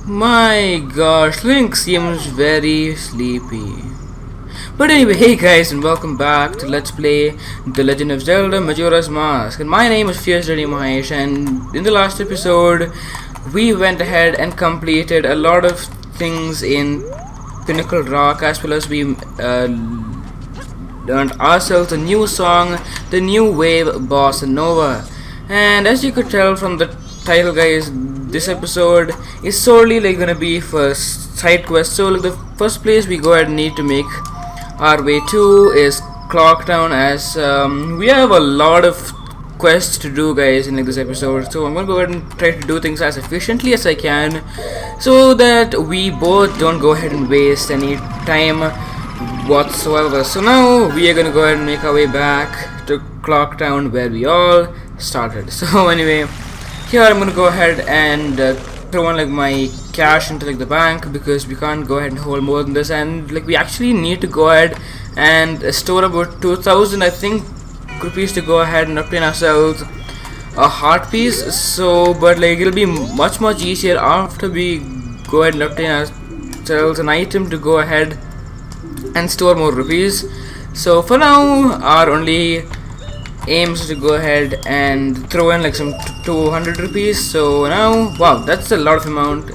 My gosh, Link seems very sleepy. But anyway, hey guys, and welcome back to Let's Play The Legend of Zelda Majora's Mask. And my name is FierceDeityMahesh, and in the last episode, we went ahead and completed a lot of things in Pinnacle Rock, as well as we learned ourselves a new song, the new wave Bossa Nova. And as you could tell from the title, guys, this episode is solely gonna be for side quests. So the first place we go ahead and need to make our way to is Clock Town, as we have a lot of quests to do, guys, in this episode. So I'm gonna go ahead and try to do things as efficiently as I can, so that we both don't go ahead and waste any time whatsoever. So now we are gonna go ahead and make our way back to Clock Town, where we all started. So anyway, here I'm gonna go ahead and throw in my cash into the bank, because we can't go ahead and hold more than this, and we actually need to go ahead and store about 2,000, I think, rupees to go ahead and obtain ourselves a heart piece. So but it'll be much easier after we go ahead and obtain ourselves an item to go ahead and store more rupees. So for now, our only aims to go ahead and throw in some 200 rupees. So now, wow, that's a lot of amount.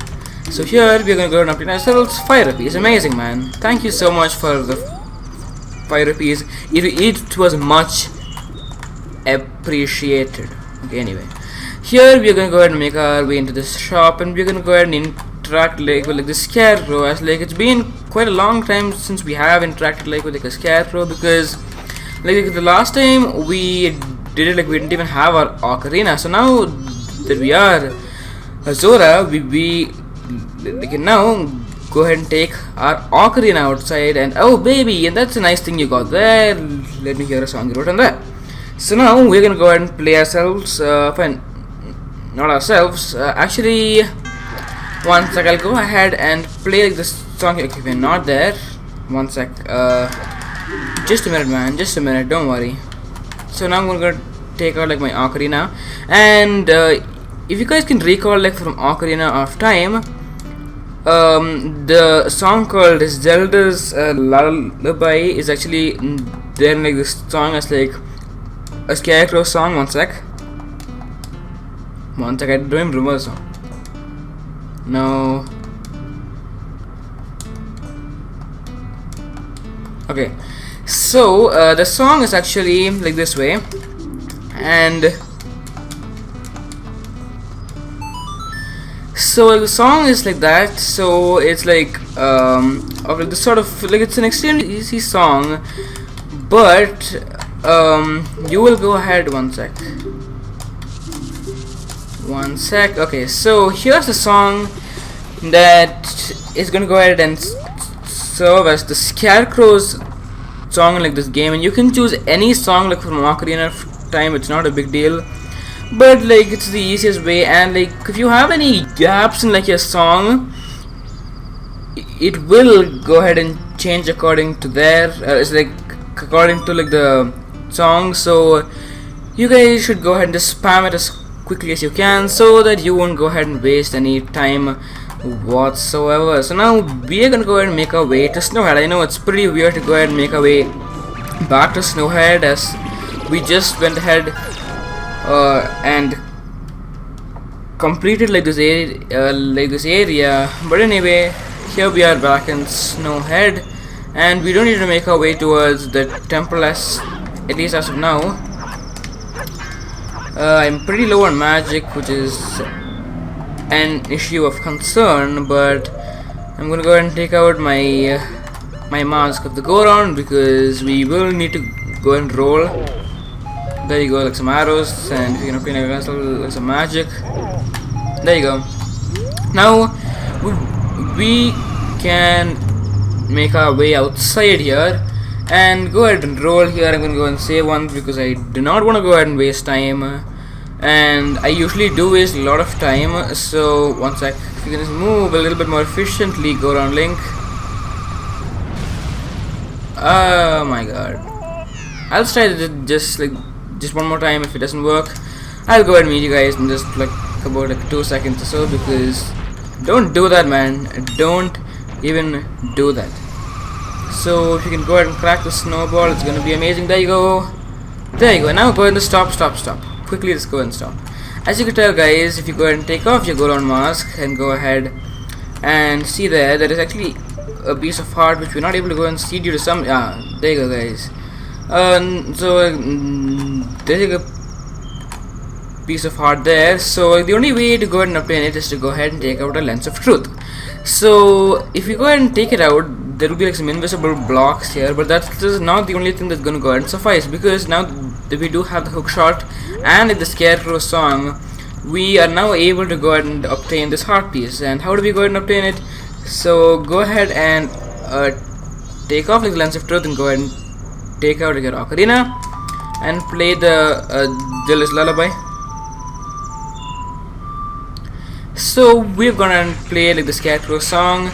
So here we're gonna go and obtain ourselves 5 rupees. Amazing, man. Thank you so much for the 5 rupees. It was much appreciated. Okay, anyway, here we're gonna go ahead and make our way into this shop, and we're gonna go ahead and interact with the scarecrow, as it's been quite a long time since we have interacted with a scarecrow, because the last time we did it, we didn't even have our ocarina. So now that we are Zora, we can now go ahead and take our ocarina outside. And oh baby, and that's a nice thing you got there. Let me hear a song you wrote on that. So now we're gonna go ahead and play ourselves, fine, not ourselves, actually, one sec, I'll go ahead and play this song. Okay, we're not there, one sec, just a minute, man, just a minute, don't worry. So now I'm gonna take out my ocarina, and if you guys can recall from Ocarina of Time, the song called Zelda's Lullaby is actually there in this song as a scarecrow song. One sec, I don't even remember the song. No. Okay, so the song is actually this way, and so the song is like that. So it's of this sort of it's an extremely easy song, but you will go ahead, one sec. Okay, so here's the song that is gonna go ahead and serve as the scarecrow's song in this game, and you can choose any song from Ocarina of Time. It's not a big deal, but it's the easiest way. And if you have any gaps in your song, it will go ahead and change according to there. It's according to the song. So you guys should go ahead and just spam it as quickly as you can, so that you won't go ahead and waste any time whatsoever. So now we are gonna go ahead and make our way to Snowhead. I know it's pretty weird to go ahead and make our way back to Snowhead, as we just went ahead and completed this area, but anyway, here we are back in Snowhead, and we don't need to make our way towards the temple, at least as of now. I'm pretty low on magic, which is an issue of concern, but I'm gonna go ahead and take out my my mask of the go-round, because we will need to go and roll. There you go, some arrows, and if you can obtain some magic. There you go. Now we can make our way outside here and go ahead and roll here. I'm gonna go and save one, because I do not want to go ahead and waste time, and I usually do waste a lot of time. So one sec, if you can just move a little bit more efficiently, go around Link. Oh my god, I'll try to just one more time. If it doesn't work, I'll go ahead and meet you guys in just about 2 seconds or so, because Don't do that, man. Don't even do that. So if you can go ahead and crack the snowball, it's gonna be amazing. There you go. There you go. Now go ahead and stop. Quickly, let's go and stop. As you can tell, guys, if you go ahead and take off your golden mask and go ahead and see there is actually a piece of heart which we're not able to go and see due to some. There you go, guys. There's a piece of heart there. So the only way to go ahead and obtain it is to go ahead and take out a lens of truth. So if you go ahead and take it out, there will be like some invisible blocks here, but that is not the only thing that's going to go ahead and suffice, because now that we do have the hook shot and the scarecrow song, we are now able to go ahead and obtain this heart piece. And how do we go ahead and obtain it? So go ahead and take off like the lens of truth and go ahead and take out your ocarina and play the Zelda's lullaby. So we're gonna play like the scarecrow song,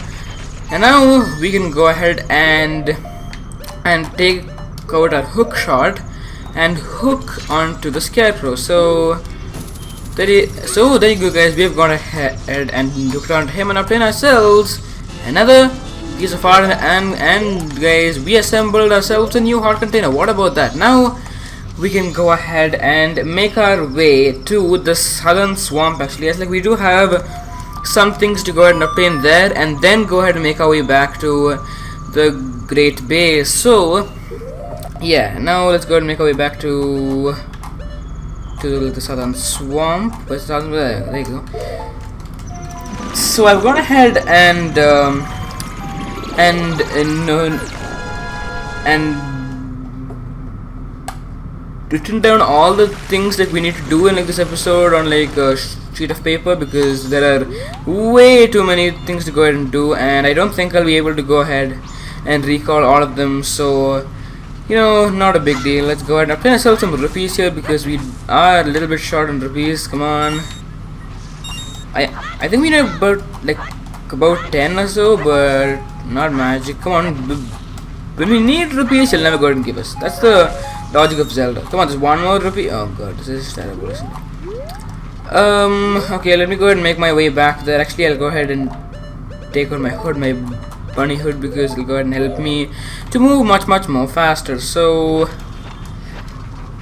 and now we can go ahead and take out our hook shot and hook onto the scarecrow. So there you go, guys. We've gone ahead and hooked onto him and obtained ourselves another piece of heart, and guys, we assembled ourselves a new heart container. What about that? Now we can go ahead and make our way to the southern swamp. Actually, it's like we do have some things to go ahead and obtain there, and then go ahead and make our way back to the great base. So yeah, now let's go ahead and make our way back to the southern swamp. There you go. So I've gone ahead and written down all the things that we need to do in like this episode on like a sheet of paper, because there are way too many things to go ahead and do, and I don't think I'll be able to go ahead and recall all of them. So you know, not a big deal. Let's go ahead and obtain ourselves some rupees here, because we are a little bit short on rupees. Come on. I think we need about 10 or so, but not magic. Come on. When we need rupees, he'll never go ahead and give us. That's the logic of Zelda. Come on, there's one more rupee. Oh god, this is terrible, isn't it? Okay, let me go ahead and make my way back there. Actually, I'll go ahead and take out my hood, my bunny hood, because it'll go ahead and help me to move much more faster. So,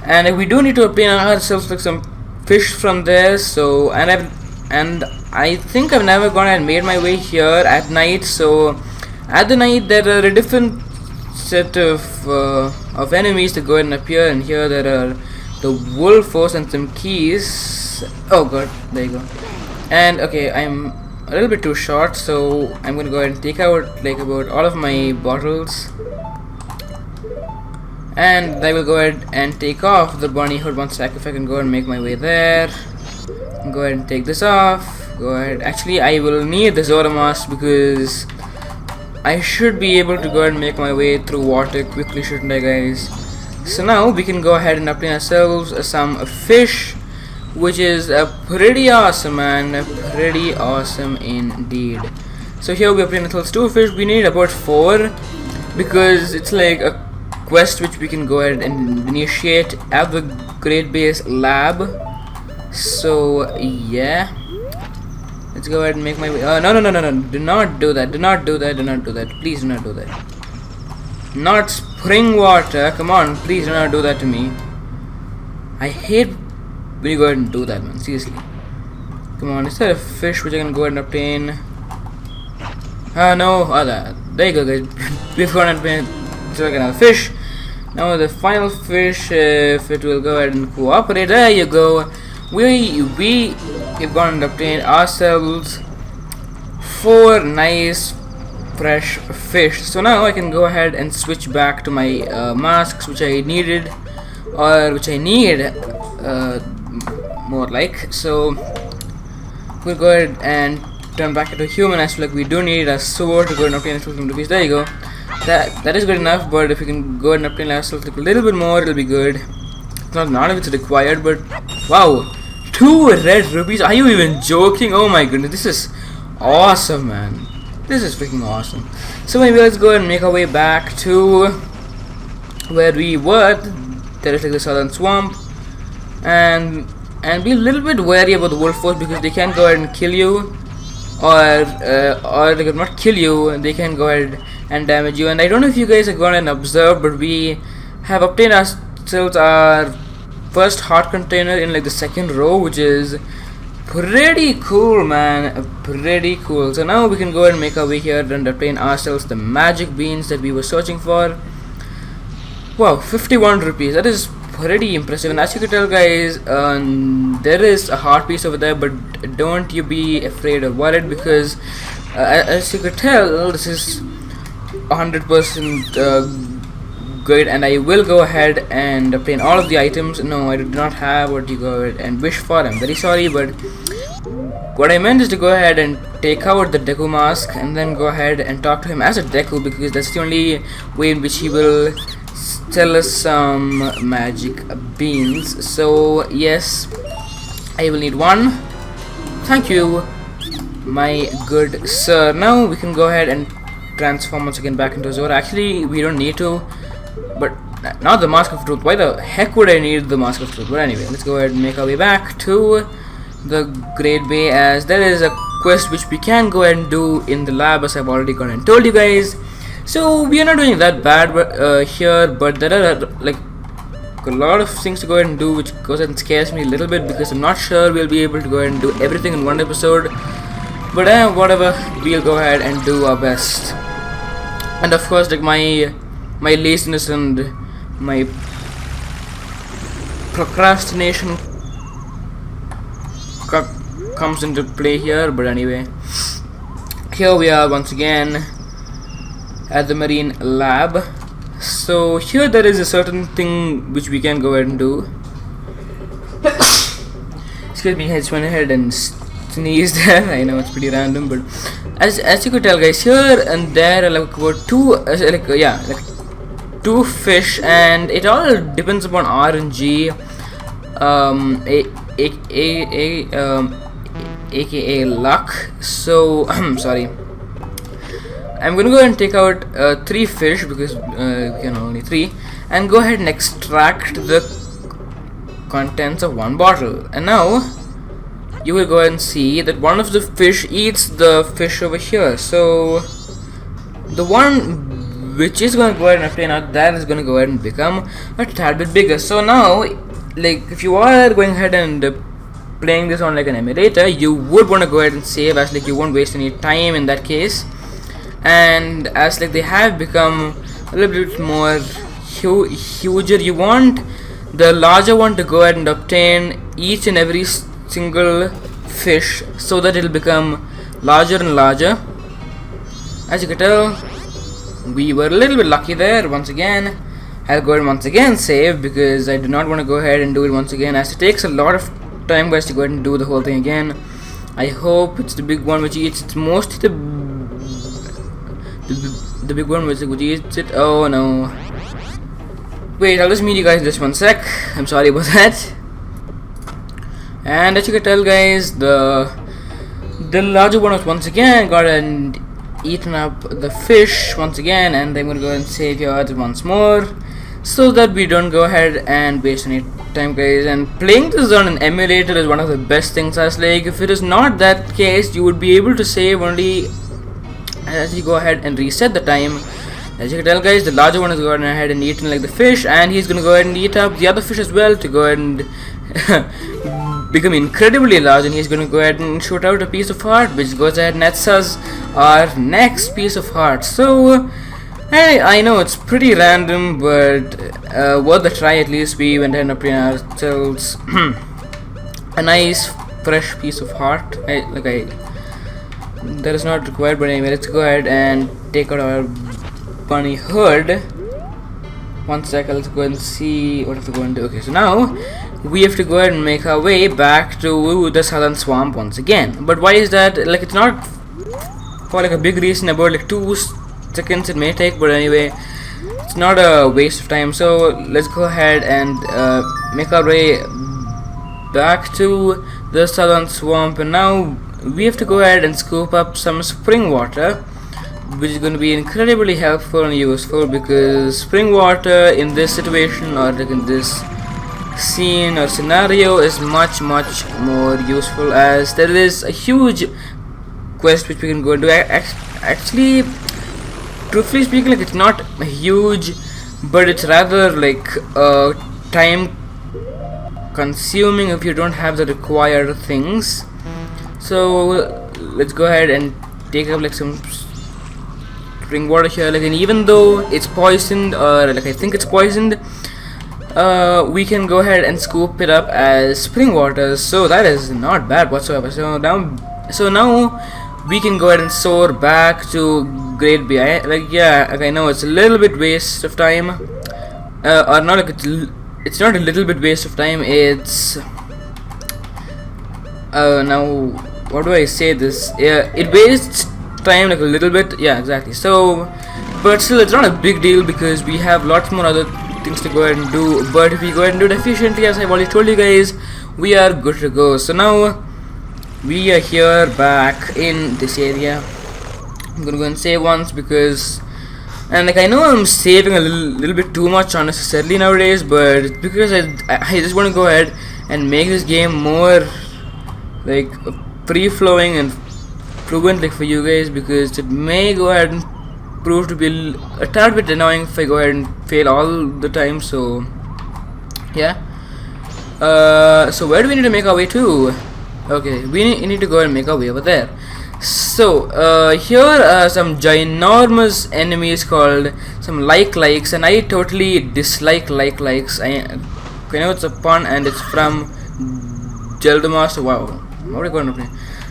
and we do need to obtain ourselves like some fish from there. So, and I think I've never gone and made my way here at night. So at the night there are a different set of enemies that go ahead and appear, and here there are the wolf force and some keys. Oh god, there you go. And okay, I'm a little bit too short, so I'm gonna go ahead and take out like about all of my bottles, and I will go ahead and take off the bunny hood. One sec, if I can go and make my way there. Go ahead and take this off. Go ahead. Actually, I will need the Zora mask, because I should be able to go ahead and make my way through water quickly, shouldn't I, guys? So now we can go ahead and obtain ourselves some fish, which is pretty awesome, man. Pretty awesome indeed. So here we obtain ourselves 2 fish. We need about 4, because it's like a quest which we can go ahead and initiate at the Great Base Lab. So yeah, let's go ahead and make my way. No, do not do that, please do not do that. Not spring water, come on, please do not do that to me. I hate when you go ahead and do that, man, seriously. Come on, is there a fish which I can go ahead and obtain? No, there you go, guys. We've gone and obtained another fish. Now the final fish, if it will go ahead and cooperate, there you go. We've gone and obtained ourselves 4 nice fresh fish. So now I can go ahead and switch back to my masks, which I needed, or which I need more like. So we'll go ahead and turn back into human. As like we do need a sword to go and obtain some rupees. There you go. That is good enough, but if we can go ahead and obtain ourselves like a little bit more, it'll be good. Not if it's required, but wow, 2 red rupees. Are you even joking? Oh my goodness, this is awesome, man. This is freaking awesome. So maybe let's go ahead and make our way back to where we were. There is like the southern swamp, and be a little bit wary about the wolf force, because they can go ahead and kill you, or they could not kill you, they can go ahead and damage you. And I don't know if you guys have gone and observed, but we have obtained ourselves our first heart container in like the second row, which is pretty cool, man, pretty cool. So now we can go ahead and make our way here and obtain ourselves the magic beans that we were searching for. Wow, 51 rupees, that is pretty impressive. And as you can tell, guys, there is a heart piece over there, but don't you be afraid or worried, because as you could tell, this is 100% good, and I will go ahead and obtain all of the items. No, I did not have what you go ahead and wish for. I'm very sorry, but what I meant is to go ahead and take out the Deku mask and then go ahead and talk to him as a Deku, because that's the only way in which he will tell us some magic beans. So yes, I will need one. Thank you, my good sir. Now we can go ahead and transform once again back into Zora. Actually, we don't need to, but not the Mask of Truth. Why the heck would I need the Mask of Truth? But anyway, let's go ahead and make our way back to the Great Bay, as there is a quest which we can go ahead and do in the lab, as I've already gone and told you guys. So we are not doing that bad here, but there are like a lot of things to go ahead and do, which goes ahead and scares me a little bit, because I'm not sure we'll be able to go ahead and do everything in one episode. But whatever, we'll go ahead and do our best. And of course, like my laziness and my procrastination comes into play here. But anyway, here we are once again at the marine lab. So here there is a certain thing which we can go ahead and do. Excuse me, I just went ahead and sneezed there. I know it's pretty random, but as you could tell, guys, here and there are like about two fish, and it all depends upon RNG, aka luck. So sorry, I'm gonna go ahead and take out 3 fish, because we can only 3, and go ahead and extract the contents of 1 bottle. And now you will go ahead and see that one of the fish eats the fish over here. So the one which is going to go ahead and obtain out, that is going to go ahead and become a tad bit bigger. So now, like, if you are going ahead and playing this on like an emulator, you would want to go ahead and save, as like you won't waste any time in that case. And as like they have become a little bit more huger, you want the larger one to go ahead and obtain each and every single fish, so that it will become larger and larger. As you can tell, we were a little bit lucky there once again. I'll go ahead and once again save, because I do not want to go ahead and do it once again, as it takes a lot of time, guys, to go ahead and do the whole thing again. I hope it's the big one which eats it. Mostly the big one which eats it. Oh no. Wait, I'll just meet you guys in just 1 sec. I'm sorry about that. And as you can tell, guys, the larger one was once again got and eaten up the fish once again, and I'm gonna go and save your earth once more, so that we don't go ahead and waste any time, guys. And playing this on an emulator is one of the best things, as like if it is not that case, you would be able to save only as you go ahead and reset the time. As you can tell, guys, the larger one is going ahead and eating like the fish, and he's gonna go ahead and eat up the other fish as well to go ahead and become incredibly large, and he's going to go ahead and shoot out a piece of heart, which goes ahead and nets us our next piece of heart. So I know it's pretty random, but worth a try. At least we went ahead and obtained ourselves a nice fresh piece of heart. That is not required, but anyway, let's go ahead and take out our bunny hood. 1 second, let's go ahead and see what we have to go and do. Okay, so now we have to go ahead and make our way back to the southern swamp once again. But why is that? Like, it's not for like a big reason, about like 2 seconds it may take, but anyway, it's not a waste of time. So let's go ahead and make our way back to the southern swamp, and now we have to go ahead and scoop up some spring water, which is going to be incredibly helpful and useful, because spring water in this situation, or like in this scene or scenario, is much more useful, as there is a huge quest which we can go and do. Actually, truthfully speaking, like it's not huge, but it's rather like time consuming if you don't have the required things. So let's go ahead and take up like some spring water here. Like, and even though it's poisoned, or like I think it's poisoned, we can go ahead and scoop it up as spring water. So that is not bad whatsoever. So now we can go ahead and soar back to Great Bay. Like, yeah, like I know it's a little bit waste of time, or not like it's not a little bit waste of time. It's now what do I say this? Yeah, it wastes time like a little bit. Yeah, exactly. So, but still, it's not a big deal because we have lots more other things to go ahead and do. But if we go ahead and do it efficiently, as I've already told you guys, we are good to go. So now we are here back in this area. I'm gonna go and save once because, and like I know I'm saving a little bit too much unnecessarily nowadays, but it's because I just want to go ahead and make this game more like free-flowing and fluent like for you guys, because it may go ahead and prove to be a tad bit annoying if I go ahead and fail all the time. So yeah, so where do we need to make our way to? Okay, we need to go and make our way over there. So here are some ginormous enemies called some likes, and I totally dislike likes. I know it's a pun and it's from Zelda Master. Wow, what are we going to play?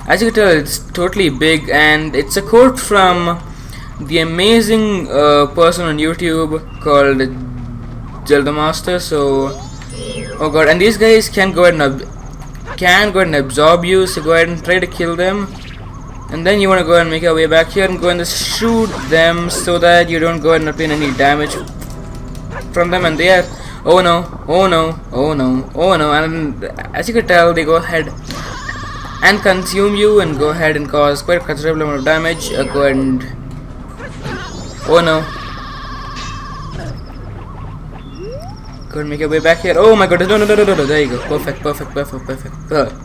As you can tell, it's totally big, and it's a quote from the amazing person on YouTube called Zelda Master. So, oh god, and these guys can go ahead and absorb you. So go ahead and try to kill them, and then you want to go and make your way back here and go and just shoot them so that you don't go ahead and obtain any damage from them. And they are, oh no, oh no, oh no, oh no, and as you can tell, they go ahead and consume you and go ahead and cause quite a considerable amount of damage. Go ahead and, oh no, go ahead and make your way back here. Oh my god, no, there you go.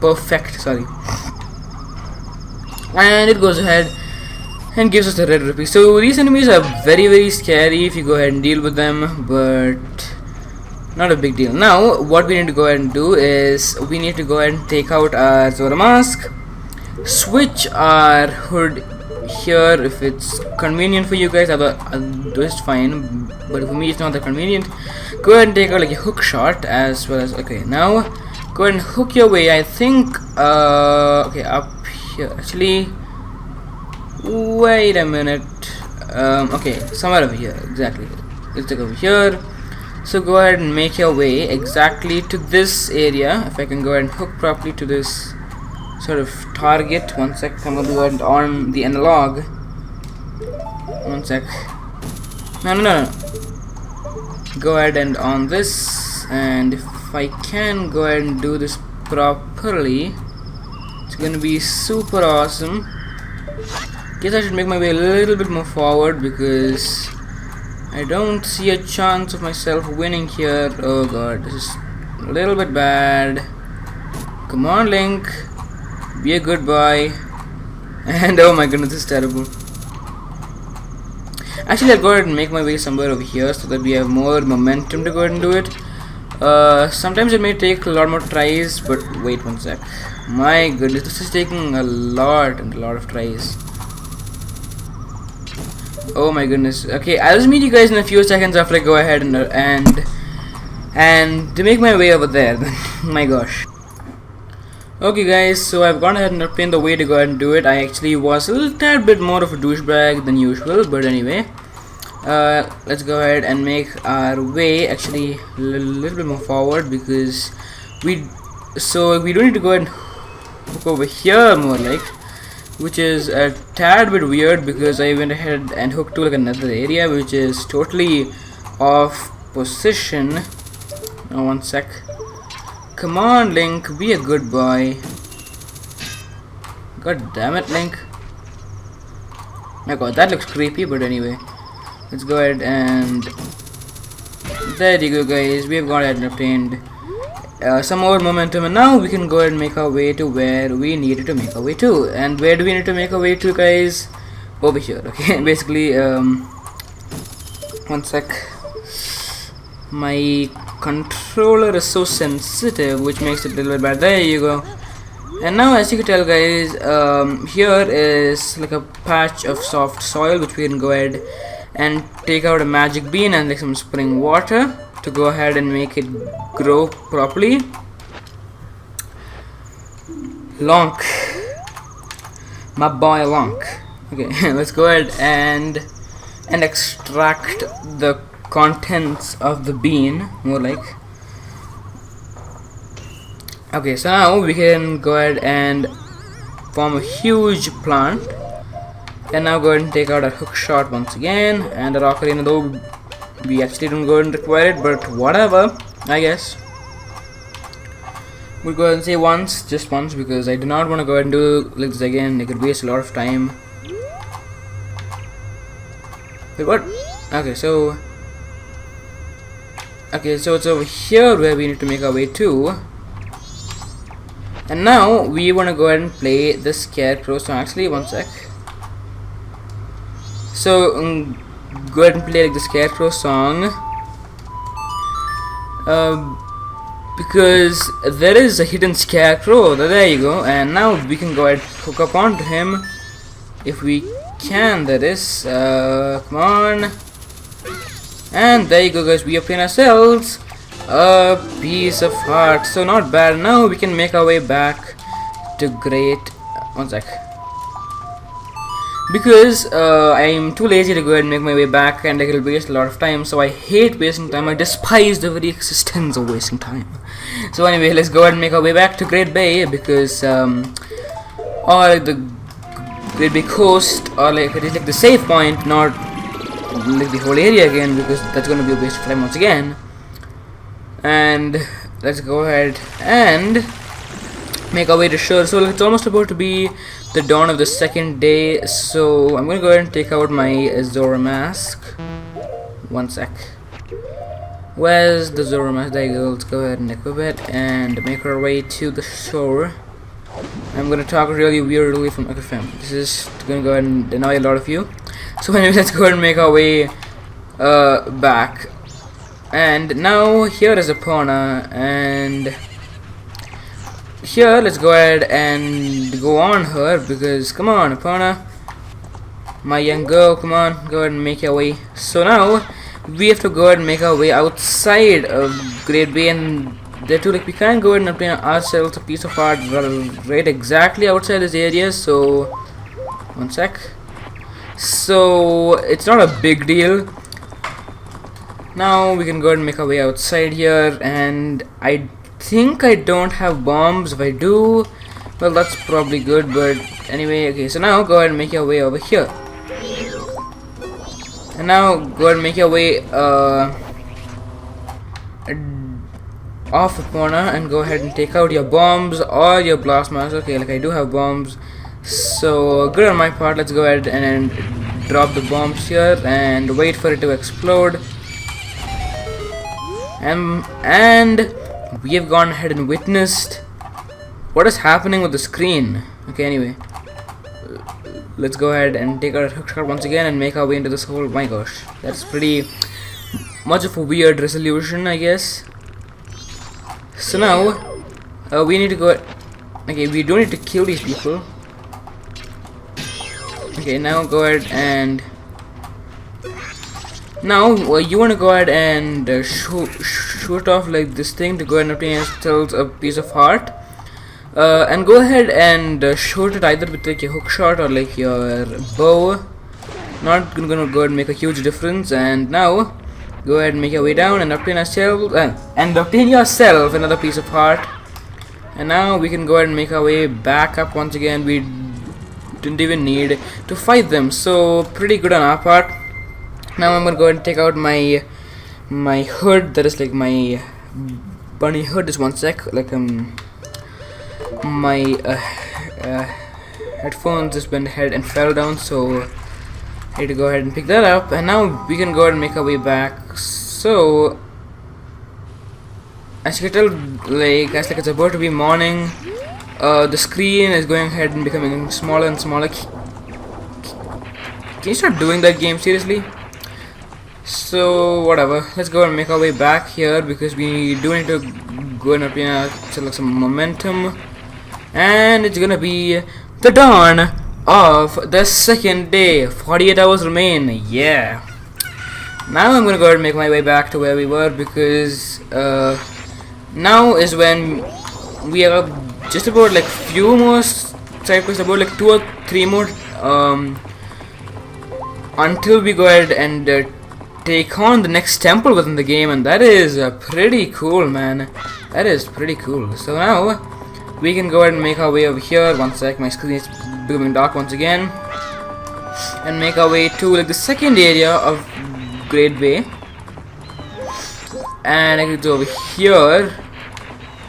Perfect, sorry. And it goes ahead and gives us the red rupee. So these enemies are very scary if you go ahead and deal with them, but not a big deal. Now what we need to go ahead and do is we need to go ahead and take out our Zora mask, switch our hood here if it's convenient for you guys. It's fine, but for me it's not that convenient. Go ahead and take out like a hook shot as well as, okay, now go ahead and hook your way. I think okay, up here actually, wait a minute, okay, somewhere over here, exactly. Let's take over here. So go ahead and make your way exactly to this area. If I can go ahead and hook properly to this sort of target. One sec, I'm going to go ahead on the analog. One sec. No. Go ahead and on this, and if I can go ahead and do this properly, it's going to be super awesome. Guess I should make my way a little bit more forward because I don't see a chance of myself winning here. Oh god, this is a little bit bad. Come on, Link, be a good boy. And oh my goodness, this is terrible. Actually, I'll go ahead and make my way somewhere over here so that we have more momentum to go ahead and do it. Sometimes it may take a lot more tries, but wait one sec. My goodness, this is taking a lot of tries. Oh my goodness. Okay, I'll just meet you guys in a few seconds after I go ahead and to make my way over there. My gosh. Okay guys, so I've gone ahead and obtained the way to go ahead and do it. I actually was a little tad bit more of a douchebag than usual, but anyway, let's go ahead and make our way actually a little bit more forward, because we don't need to go ahead and hook over here more like, which is a tad bit weird because I went ahead and hooked to like another area which is totally off position. Oh, one sec. Come on, Link, be a good boy. God damn it, Link. My god, that looks creepy, but anyway. Let's go ahead and... There you go, guys. We have gone ahead and obtained some more momentum, and now we can go ahead and make our way to where we needed to make our way to. And where do we need to make our way to, guys? Over here. Okay. Basically, one sec. My controller is so sensitive, which makes it a little bit bad. There you go. And now, as you can tell, guys, here is like a patch of soft soil which we can go ahead and take out a magic bean and like some spring water to go ahead and make it grow properly. Lonk, my boy Lonk. Okay, let's go ahead and extract the contents of the bean, more like. Okay, so now we can go ahead and form a huge plant. And now go ahead and take out a hook shot once again, and a rock arena, though we actually don't go ahead and require it, but whatever, I guess. We'll go ahead and say once, just once, because I do not want to go ahead and do like this again. It could waste a lot of time. Wait, what? Okay, so it's over here where we need to make our way to. And now we want to go ahead and play the Scarecrow song. Actually, one sec. So go ahead and play like the Scarecrow song, because there is a hidden Scarecrow. There you go. And now we can go ahead and hook up onto him if we can. That is, come on. And there you go, guys. We obtain ourselves a piece of heart. So not bad. Now we can make our way back to great. One sec. Because I'm too lazy to go ahead and make my way back, and I will waste a lot of time. So I hate wasting time. I despise the very existence of wasting time. So anyway, let's go ahead and make our way back to Great Bay, because or like the Great Bay Coast, or like it is like the safe point, not like the whole area again, because that's going to be a waste of time once again. And let's go ahead and make our way to shore. So it's almost about to be the dawn of the second day, so I'm gonna go ahead and take out my Zora mask. One sec. Where's the Zora mask? There you go. Let's go ahead and equip it and make our way to the shore. I'm gonna talk really weirdly from FM. This is gonna go ahead and annoy a lot of you. So anyway, let's go ahead and make our way back. And now here is Epona, and here let's go ahead and go on her, because come on Epona, my young girl, come on, go ahead and make your way. So now we have to go ahead and make our way outside of Great Bay, and there too, like, we can't go ahead and obtain ourselves a piece of art right exactly outside this area. So one sec. So it's not a big deal. Now we can go ahead and make our way outside here, and I think I don't have bombs. If I do, well, that's probably good, but anyway. Okay, so now go ahead and make your way over here, and now go ahead and make your way off the corner, and go ahead and take out your bombs or your blast mask. Okay, like I do have bombs, so good on my part. Let's go ahead and drop the bombs here and wait for it to explode. And we have gone ahead and witnessed what is happening with the screen. Okay, anyway, let's go ahead and take our hook shot once again and make our way into this hole. My gosh, that's pretty much of a weird resolution, I guess. So now we need to go. Okay, we don't need to kill these people. Okay, now go ahead and now you want to go ahead and shoot off like this thing to go ahead and obtain yourselves a piece of heart, and go ahead and shoot it either with like your hook shot or like your bow. Not gonna go ahead and make a huge difference. And now go ahead and make your way down and obtain yourself another piece of heart. And now we can go ahead and make our way back up once again. We didn't even need to fight them, so pretty good on our part. Now I'm gonna go ahead and take out my hood, that is like my bunny hood. Just one sec. Like my headphones just went ahead and fell down, so I need to go ahead and pick that up. And now we can go ahead and make our way back. So as you can tell, like as like it's about to be morning, the screen is going ahead and becoming smaller and smaller. Can you start doing that, game? Seriously? So whatever, let's go and make our way back here because we do need to go and select some momentum, and it's gonna be the dawn of the second day. 48 hours remain. Yeah. Now I'm gonna go ahead and make my way back to where we were because now is when we are just about like few more side quests, about like 2 or 3 more until we go ahead and take on the next temple within the game, and that is pretty cool, man. That is pretty cool. So now we can go ahead and make our way over here. One sec, my screen is becoming dark once again, and make our way to like the second area of Great Bay, and I can go over here,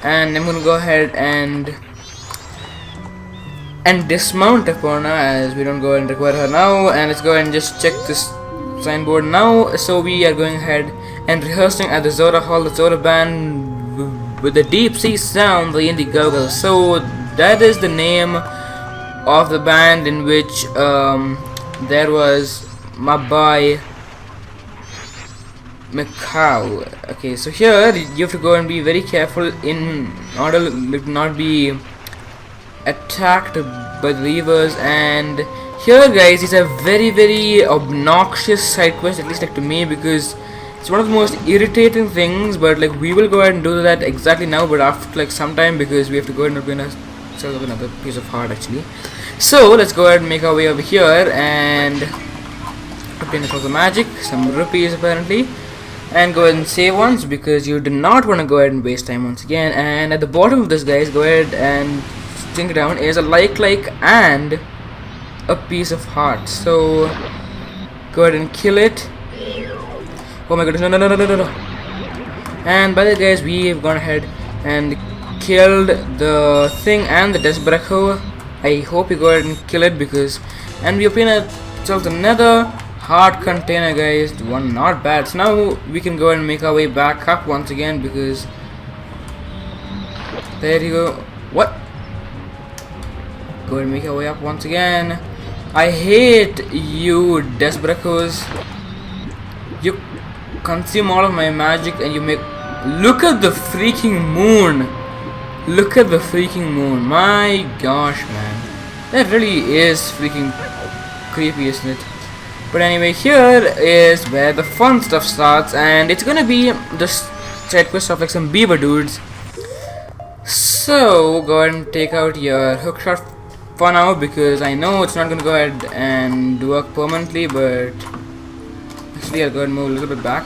and I'm gonna go ahead and dismount Termina as we don't go and require her now. And let's go ahead and just check this signboard now. So we are going ahead and rehearsing at the Zelda Hall, the Zelda band with the deep sea sound, the Indiegogo. So that is the name of the band in which there was my boy Macau. Okay, so here you have to go and be very careful in order to not be attacked by the Beavers. And here, guys, is a very obnoxious side quest, at least like to me, because it's one of the most irritating things. But like we will go ahead and do that exactly now, but after like some time, because we have to go ahead and obtain another piece of heart actually. So let's go ahead and make our way over here and obtain a of magic, some rupees apparently, and go ahead and save once because you do not want to go ahead and waste time once again. And at the bottom of this, guys, go ahead and sink down is a like and a piece of heart. So go ahead and kill it. Oh my goodness, no. And by the way, guys, we have gone ahead and killed the thing and the Desbreco. I hope you go ahead and kill it because, and we obtain ourselves another heart container, guys. One not bad. So now we can go and make our way back up once again because there you go. What? Go ahead and make our way up once again. I hate you, Desbrecos. You consume all of my magic and you make. Look at the freaking moon. Look at the freaking moon. My gosh, man. That really is freaking creepy, isn't it? But anyway, here is where the fun stuff starts, and it's gonna be the side quest of like some beaver dudes. So go ahead and take out your hookshot for now because I know it's not gonna go ahead and work permanently, but actually I'll go ahead and move a little bit back.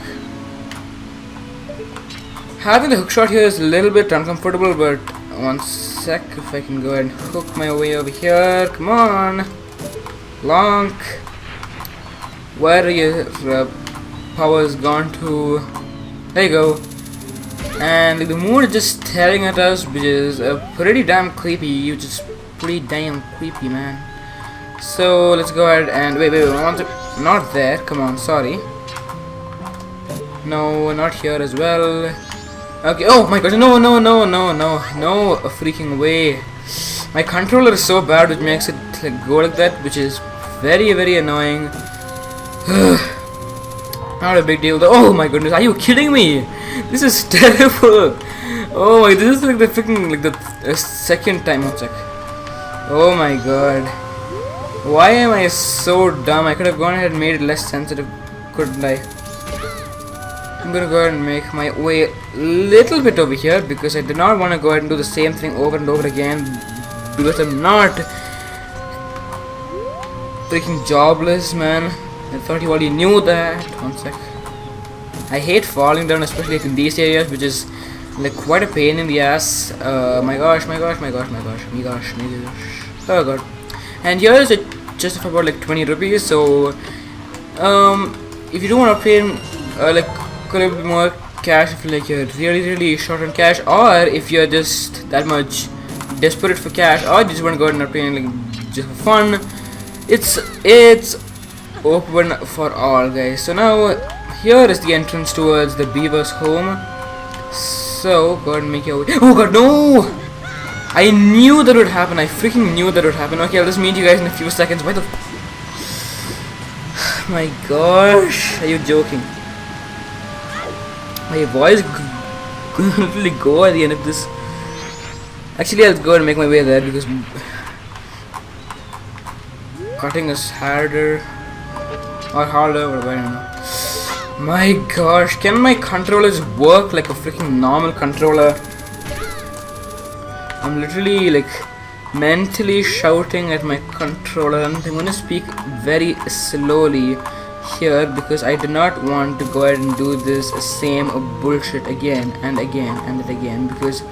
Having the hookshot here is a little bit uncomfortable, but one sec, if I can go ahead and hook my way over here. Come on, Lonk. Where are your powers gone to? There you go. And the moon is just staring at us, which is pretty damn creepy. Which is pretty damn creepy, man. So let's go ahead and wait. I want to, not there. Come on, sorry. No, not here as well. Okay. Oh my gosh! No! A freaking way! My controller is so bad, which makes it like go like that, which is very annoying. Not a big deal though. Oh my goodness, are you kidding me? This is terrible. Oh my, this is like the freaking like the second time. One sec. Oh my god, why am I so dumb? I could have gone ahead and made it less sensitive, couldn't I? I'm gonna go ahead and make my way a little bit over here because I do not want to go ahead and do the same thing over and over again because I'm not freaking jobless, man. I thought you already knew that. One sec. I hate falling down, especially like in these areas, which is like quite a pain in the ass. My gosh. Oh god. And here is a chest of about like 20 rupees. So, if you do want to pay like a little bit more cash, if like you're really short on cash, or if you're just that much desperate for cash, or you just want to go ahead and pay like just for fun, it's open for all, guys. So now here is the entrance towards the Beaver's home, So go ahead and make your way. Oh god, no! I knew that would happen. I freaking knew that would happen. Okay, I'll just meet you guys in a few seconds. Why the my gosh, are you joking? My voice could literally go at the end of this. Actually, I'll go and make my way there because cutting is harder or harder, whatever, I don't know. My gosh, can my controllers work like a freaking normal controller? I'm literally like mentally shouting at my controller, and I'm gonna speak very slowly here because I do not want to go ahead and do this same bullshit again and again and again because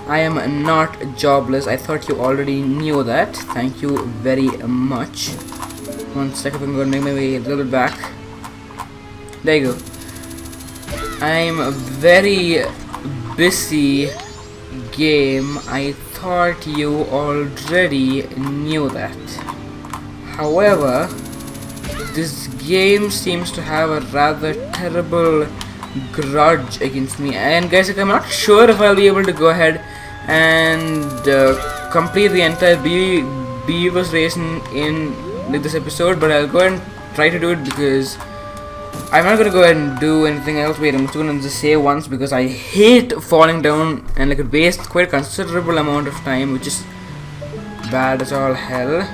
I am not jobless. I thought you already knew that. Thank you very much. One second, I'm going to make my way a little bit back. There you go. I'm very busy game. I thought you already knew that. However, this game seems to have a rather terrible grudge against me, and guys, like, I'm not sure if I'll be able to go ahead and complete the entire Beaver's race in this episode, but I'll go ahead and try to do it because I'm not gonna go ahead and do anything else. Wait, I'm just gonna just save once because I hate falling down and like it wastes quite a considerable amount of time, which is bad as all hell.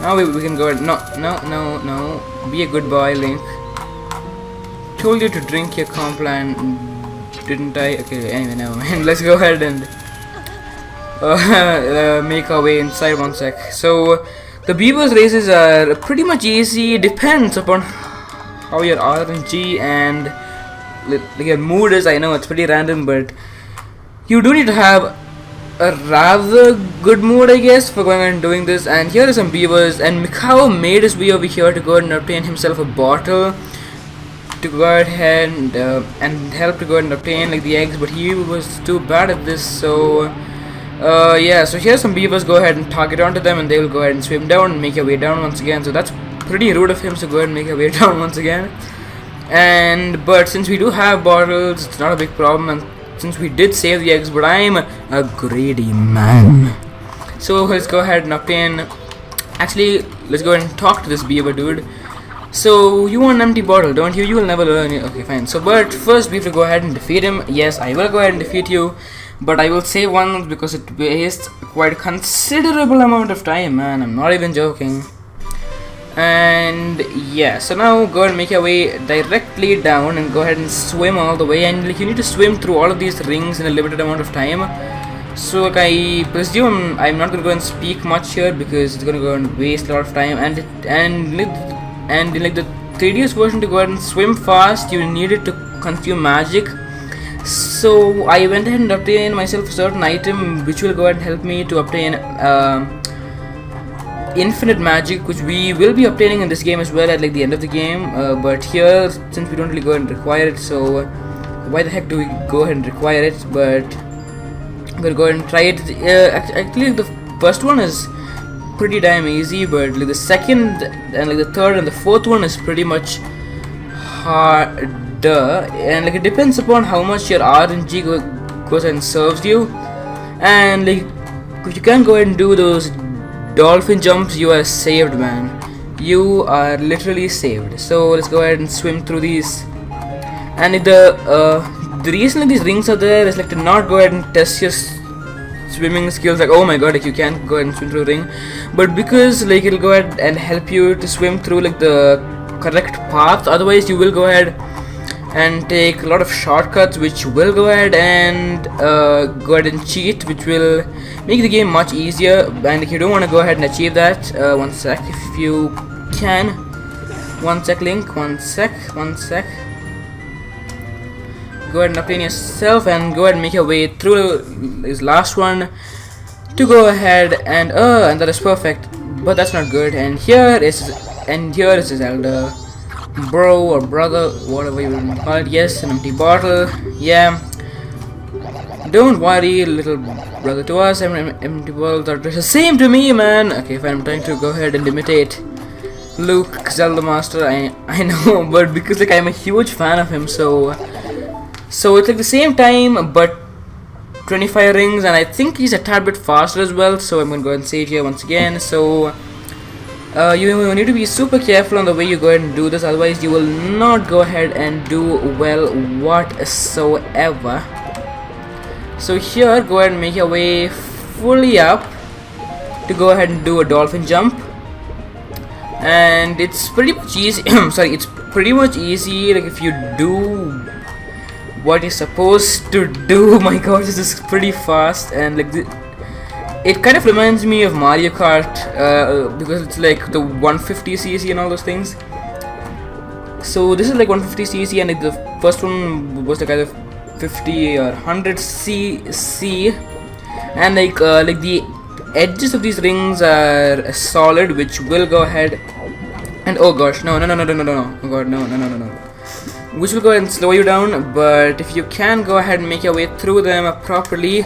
Now we can go ahead. No. Be a good boy, Link. Told you to drink your Complan, didn't I? Okay, anyway, never mind. Let's go ahead and make our way inside one sec. So the Beaver's races are pretty much easy. Depends upon how your RNG and like your mood is. I know it's pretty random, but you do need to have a rather good mood, I guess, for going and doing this. And here are some Beavers, and Mikao made his way over here to go and obtain himself a bottle to go ahead and help to go and obtain like the eggs, but he was too bad at this. So yeah, so here's some Beavers. Go ahead and target onto them and they will go ahead and swim down and make your way down once again. So that's pretty rude of him to go ahead and make your way down once again. But since we do have bottles, it's not a big problem, and since we did save the eggs, but I'm a greedy man. So let's go ahead and obtain. Actually, let's go ahead and talk to this Beaver dude. So you want an empty bottle, don't you? You will never learn it. Okay, fine. So but first we have to go ahead and defeat him. Yes, I will go ahead and defeat you, but I will save one because it wastes quite a considerable amount of time, man. I'm not even joking. And yeah, so now go ahead and make your way directly down and go ahead and swim all the way, and like you need to swim through all of these rings in a limited amount of time. So like I presume I'm not gonna go and speak much here because it's gonna go and waste a lot of time, and in like the 3DS version, to go ahead and swim fast you needed to consume magic. So I went ahead and obtained myself a certain item which will go ahead and help me to obtain infinite magic, which we will be obtaining in this game as well at like the end of the game, but here since we don't really go ahead and require it, so why the heck do we go ahead and require it? But I'm gonna go ahead and try it. Actually the first one is pretty damn easy, but like the second and like the third and the fourth one is pretty much harder, and like it depends upon how much your RNG goes and serves you. And like if you can't go ahead and do those dolphin jumps, you are saved, man. You are literally saved. So let's go ahead and swim through these. And the reason that these rings are there is like to not go ahead and test your swimming skills, like oh my god, like you can't go ahead and swim through a ring, but because like it'll go ahead and help you to swim through like the correct path. Otherwise you will go ahead and take a lot of shortcuts which will go ahead and cheat, which will make the game much easier. And if you don't want to go ahead and achieve that, one sec, if you can, one sec, Link, one sec, go ahead and obtain yourself and go ahead and make your way through this last one to go ahead and that is perfect, but that's not good. And here is Zelda, bro or brother, whatever you want to call it. Yes, an empty bottle. Yeah, don't worry, little brother. To us, empty bottles are the same to me, man. Okay, if I'm trying to go ahead and imitate Luke, Zelda Master, I know, but because like I'm a huge fan of him, so So it's like the same time, but 25 rings, and I think he's a tad bit faster as well. So I'm gonna go ahead and say it here once again. So you need to be super careful on the way you go ahead and do this, otherwise you will not go ahead and do well whatsoever. So here, go ahead and make your way fully up to go ahead and do a dolphin jump, and it's pretty much easy. Sorry, it's pretty much easy. Like if you do what you're supposed to do. My god, this is pretty fast, and like it kind of reminds me of Mario Kart because it's like the 150cc and all those things. So this is like 150cc, and like the first one was like either 50 or 100cc, and like the edges of these rings are solid, which will go ahead and oh gosh, no, oh god, no, which will go ahead and slow you down. But if you can go ahead and make your way through them properly,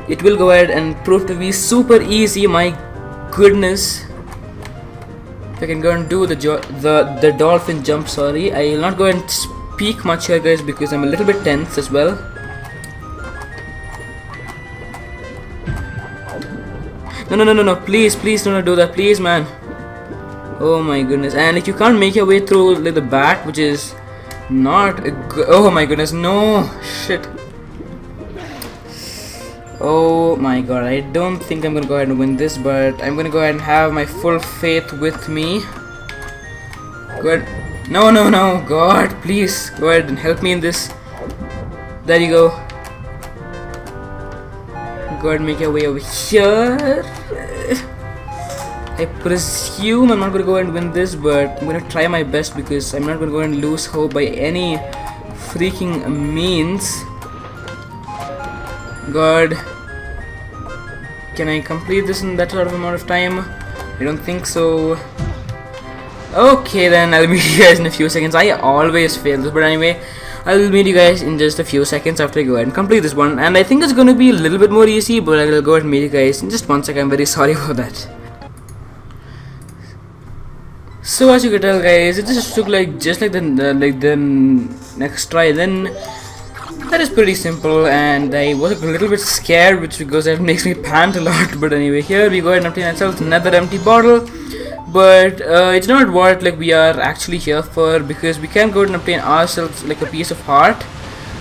it will go ahead and prove to be super easy. My goodness. If I can go and do the dolphin jump. Sorry, I will not go and speak much here, guys, because I'm a little bit tense as well. No, please don't do that, please, man. Oh my goodness. And if you can't make your way through like the back, which is not a oh my goodness, no, shit. Oh my god, I don't think I'm gonna go ahead and win this, but I'm gonna go ahead and have my full faith with me. Good. No, god, please go ahead and help me in this. There you go. Go ahead and make your way over here. I presume I'm not gonna go ahead and win this, but I'm gonna try my best because I'm not gonna go ahead and lose hope by any freaking means. God, can I complete this in that sort of amount of time? I don't think so. Okay, then I'll meet you guys in a few seconds. I always fail this, but anyway, I'll meet you guys in just a few seconds after I go ahead and complete this one. And I think it's gonna be a little bit more easy, but I'll go ahead and meet you guys in just 1 second. I'm very sorry about that. So as you can tell, guys, it just took just like the next try. Then that is pretty simple, and I was a little bit scared, which because it makes me pant a lot. But anyway, here we go ahead and obtain ourselves another empty bottle. But it's not what like we are actually here for, because we can go ahead and obtain ourselves like a piece of heart.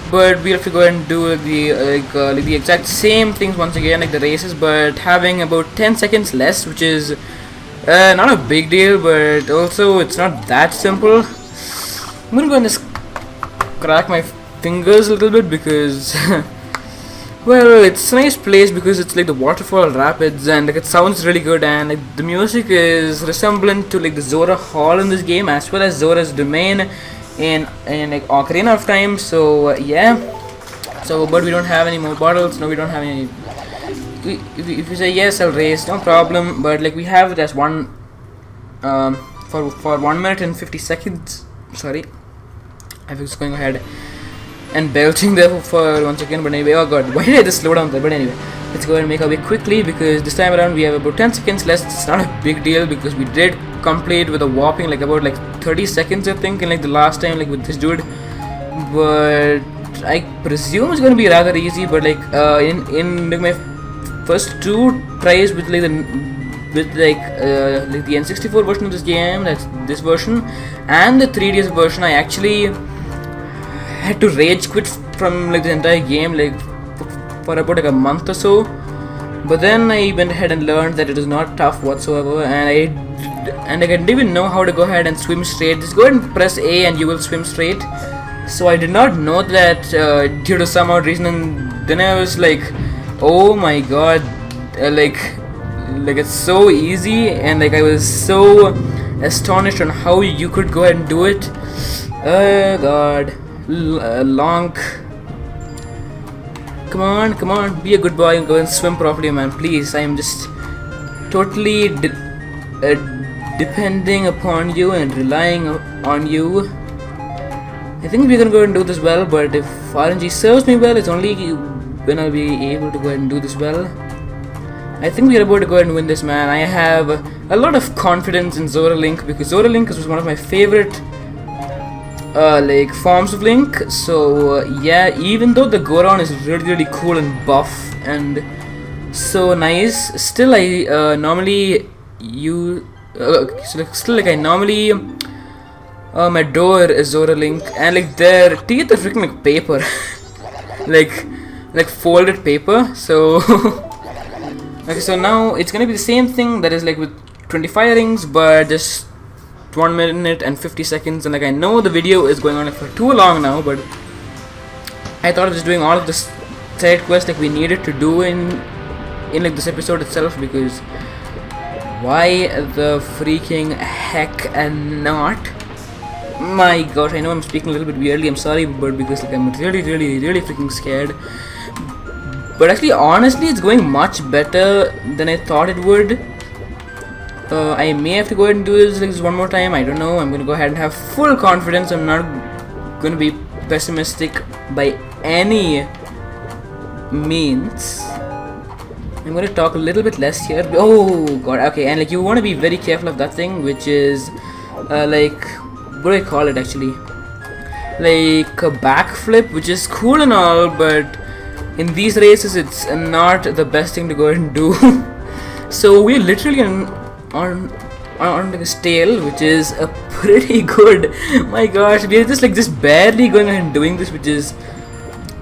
But we have to go ahead and do the exact same things once again, like the races, but having about 10 seconds less, which is not a big deal, but also it's not that simple. I'm gonna go and just crack my fingers a little bit because well, it's a nice place because it's like the waterfall rapids, and like it sounds really good, and like the music is resemblant to like the Zora Hall in this game, as well as Zora's domain in like Ocarina of Time. So yeah, so but we don't have any more bottles. No, we don't have any. If you say yes, I'll raise, no problem. But like we have it as one for 1 minute and 50 seconds. Sorry, I was going ahead and belching there for once again. But anyway, oh god, why did I just slow down there? But anyway, let's go ahead and make our way quickly, because this time around we have about 10 seconds less. It's not a big deal because we did complete with a whopping like about like 30 seconds, I think, in like the last time like with this dude. But I presume it's gonna be rather easy. But like in like my first 2 tries with like the N64 version of this game, that's this version, and the 3DS version, I actually had to rage quit from like the entire game like for about like a month or so. But then I went ahead and learned that it is not tough whatsoever, and I didn't even know how to go ahead and swim straight. Just go ahead and press A and you will swim straight. So I did not know that due to some odd reason, and then I was like, oh my god, like it's so easy, and like I was so astonished on how you could go ahead and do it. God, Lonk, come on, be a good boy and go and swim properly, man, please. I am just totally depending upon you and relying on you. I think we're gonna go and do this well, but if RNG serves me well, it's only when I'll be able to go ahead and do this well. I think we're about to go ahead and win this, man. I have a lot of confidence in Zora Link, because Zora Link was one of my favorite like forms of Link. So yeah, even though the Goron is really cool and buff and so nice, still I normally use still like I normally adore Zora Link, and like their teeth are freaking like paper, like folded paper. So okay, so now it's gonna be the same thing that is like with 25 rings, but just 1 minute and 50 seconds. And like I know the video is going on for too long now, but I thought of just doing all of this side quest like we needed to do in like this episode itself, because why the freaking heck and not? My gosh, I know I'm speaking a little bit weirdly, I'm sorry, but because like I'm really freaking scared. But actually, honestly, it's going much better than I thought it would. I may have to go ahead and do this like one more time, I don't know. I'm gonna go ahead and have full confidence. I'm not gonna be pessimistic by any means. I'm gonna talk a little bit less here. Oh god, okay, and like you want to be very careful of that thing, which is like, what do I call it actually? Like a backflip, which is cool and all, but in these races it's not the best thing to go ahead and do. So we're literally on like a tail, which is a pretty good. My gosh, we're just barely going ahead and doing this, which is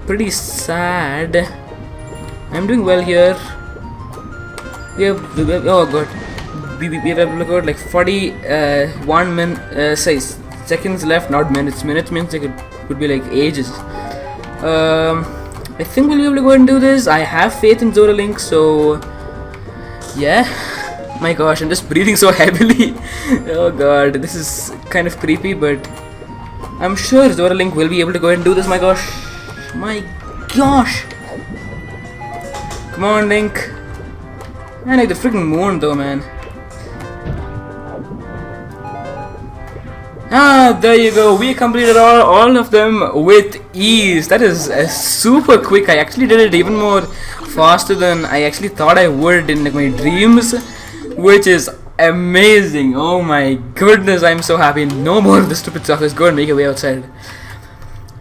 pretty sad. I'm doing well here. We have oh god, we have got like 41 seconds left, not minutes. Minutes means like it would be like ages. I think we'll be able to go ahead and do this. I have faith in Zora Link, so yeah. My gosh, I'm just breathing so heavily. Oh god, this is kind of creepy, but I'm sure Zora Link will be able to go ahead and do this. My gosh, my gosh. Come on, Link. Man, like the freaking moon though, man. Ah, there you go. We completed all of them with ease. That is super quick. I actually did it even more faster than I actually thought I would in like my dreams, which is amazing. Oh my goodness, I'm so happy. No more of this stupid stuff. Let's go and make our way outside.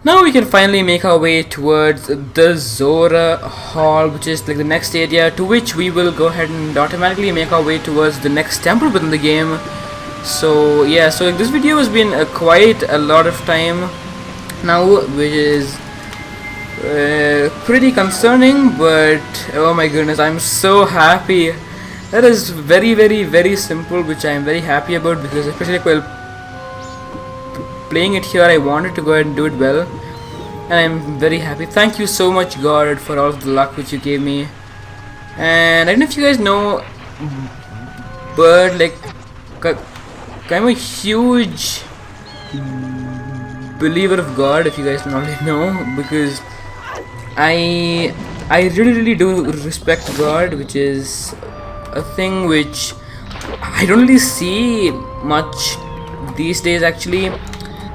Now we can finally make our way towards the Zora Hall, which is like the next area, to which we will go ahead and automatically make our way towards the next temple within the game. So yeah, so like, this video has been quite a lot of time now, which is pretty concerning, but oh my goodness, I'm so happy. That is very simple, which I am very happy about, because especially while playing it here, I wanted to go ahead and do it well, and I'm very happy. Thank you so much, God, for all of the luck which you gave me. And I don't know if you guys know, but like I'm a huge believer of God, if you guys don't already know, because I really do respect God, which is a thing which I don't really see much these days actually.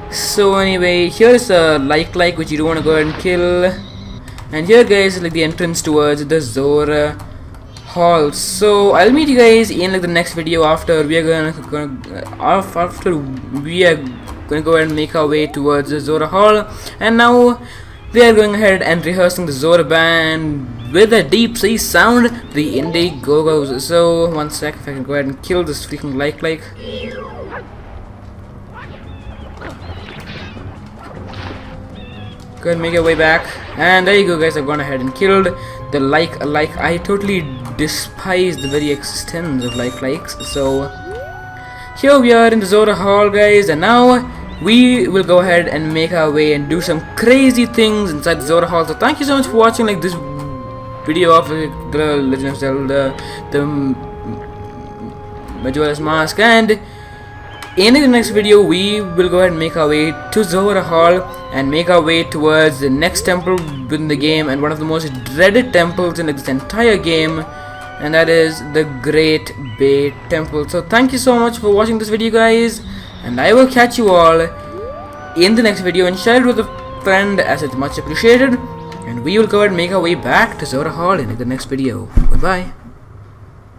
So anyway, here's a like which you don't want to go ahead and kill, and here guys is like the entrance towards the Zora Hall. So I'll meet you guys in like the next video after we are gonna go ahead and make our way towards the Zora Hall. And now we are going ahead and rehearsing the Zora band with a deep sea sound, the Indie-Go-Go's. So one sec, if I can go ahead and kill this freaking like. Go ahead and make your way back, and there you go guys, I've gone ahead and killed the like. I totally despise the very existence of likes. So here we are in the Zora Hall guys, and now we will go ahead and make our way and do some crazy things inside the Zora Hall. So thank you so much for watching like this video of the Legend of Zelda, the Majora's Mask, and in the next video we will go ahead and make our way to Zora Hall and make our way towards the next temple within the game, and one of the most dreaded temples in like, this entire game, and that is the Great Bay Temple. So thank you so much for watching this video guys, and I will catch you all in the next video, and share it with a friend as it's much appreciated, and we will go ahead and make our way back to Zora Hall in the next video. Goodbye.